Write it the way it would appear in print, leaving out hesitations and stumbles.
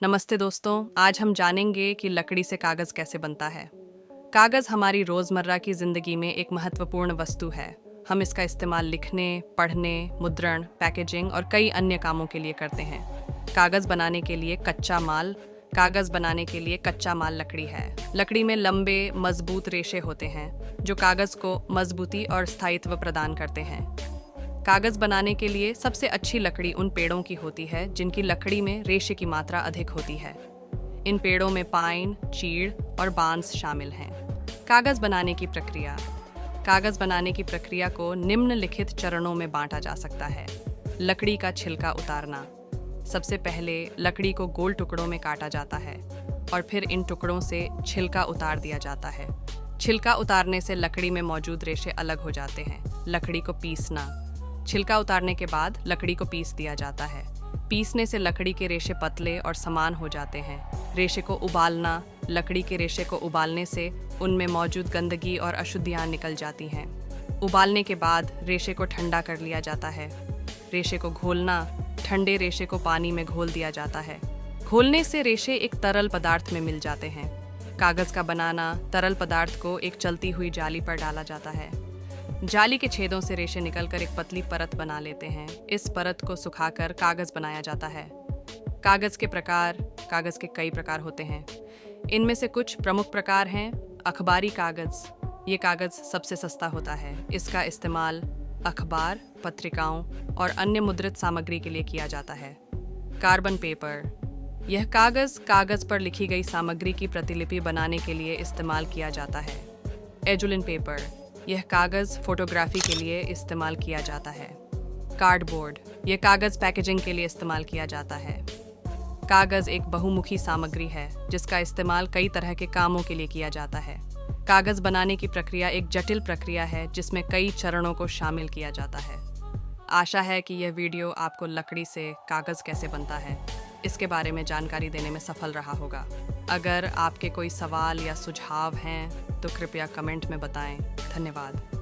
नमस्ते दोस्तों, आज हम जानेंगे कि लकड़ी से कागज कैसे बनता है। कागज हमारी रोजमर्रा की जिंदगी में एक महत्वपूर्ण वस्तु है। हम इसका इस्तेमाल लिखने, पढ़ने, मुद्रण, पैकेजिंग और कई अन्य कामों के लिए करते हैं। कागज बनाने के लिए कच्चा माल लकड़ी है। लकड़ी में लंबे, मजबूत रेशे होते हैं जो कागज को मजबूती और स्थायित्व प्रदान करते हैं। कागज बनाने के लिए सबसे अच्छी लकड़ी उन पेड़ों की होती है जिनकी लकड़ी में रेशे की मात्रा अधिक होती है। इन पेड़ों में पाइन, चीड़ और बांस शामिल हैं। कागज बनाने की प्रक्रिया को निम्नलिखित चरणों में बांटा जा सकता है। लकड़ी का छिलका उतारना। सबसे पहले लकड़ी को गोल टुकड़ों में काटा जाता है और फिर इन टुकड़ों से छिलका उतार दिया जाता है। छिलका उतारने से लकड़ी में मौजूद रेशे अलग हो जाते हैं। लकड़ी को पीसना। छिलका उतारने के बाद लकड़ी को पीस दिया जाता है। पीसने से लकड़ी के रेशे पतले और समान हो जाते हैं। रेशे को उबालना। लकड़ी के रेशे को उबालने से उनमें मौजूद गंदगी और अशुद्धियां निकल जाती हैं। उबालने के बाद रेशे को ठंडा कर लिया जाता है। रेशे को घोलना। ठंडे रेशे को पानी में घोल दिया जाता है। घोलने से रेशे एक तरल पदार्थ में मिल जाते हैं। कागज का बनाना। तरल पदार्थ को एक चलती हुई जाली पर डाला जाता है। जाली के छेदों से रेशे निकलकर एक पतली परत बना लेते हैं। इस परत को सुखाकर कागज बनाया जाता है। कागज के कई प्रकार होते हैं। इनमें से कुछ प्रमुख प्रकार हैं। अखबारी कागज। ये कागज सबसे सस्ता होता है। इसका इस्तेमाल अखबार, पत्रिकाओं और अन्य मुद्रित सामग्री के लिए किया जाता है। Carbon paper. यह कागज पर लिखी गई सामग्री की प्रतिलिपि बनाने के लिए इस्तेमाल किया जाता है। Azulene paper. यह कागज फोटोग्राफी के लिए इस्तेमाल किया जाता है। कार्डबोर्ड। यह कागज पैकेजिंग के लिए इस्तेमाल किया जाता है। कागज एक बहुमुखी सामग्री है जिसका इस्तेमाल कई तरह के कामों के लिए किया जाता है। कागज बनाने की प्रक्रिया एक जटिल प्रक्रिया है जिसमें कई चरणों को शामिल किया जाता है। आशा है कि यह वीडियो आपको लकड़ी से कागज कैसे बनता है इसके बारे में जानकारी देने में सफल रहा होगा। अगर आपके कोई सवाल या सुझाव हैं तो कृपया कमेंट में बताएं। धन्यवाद।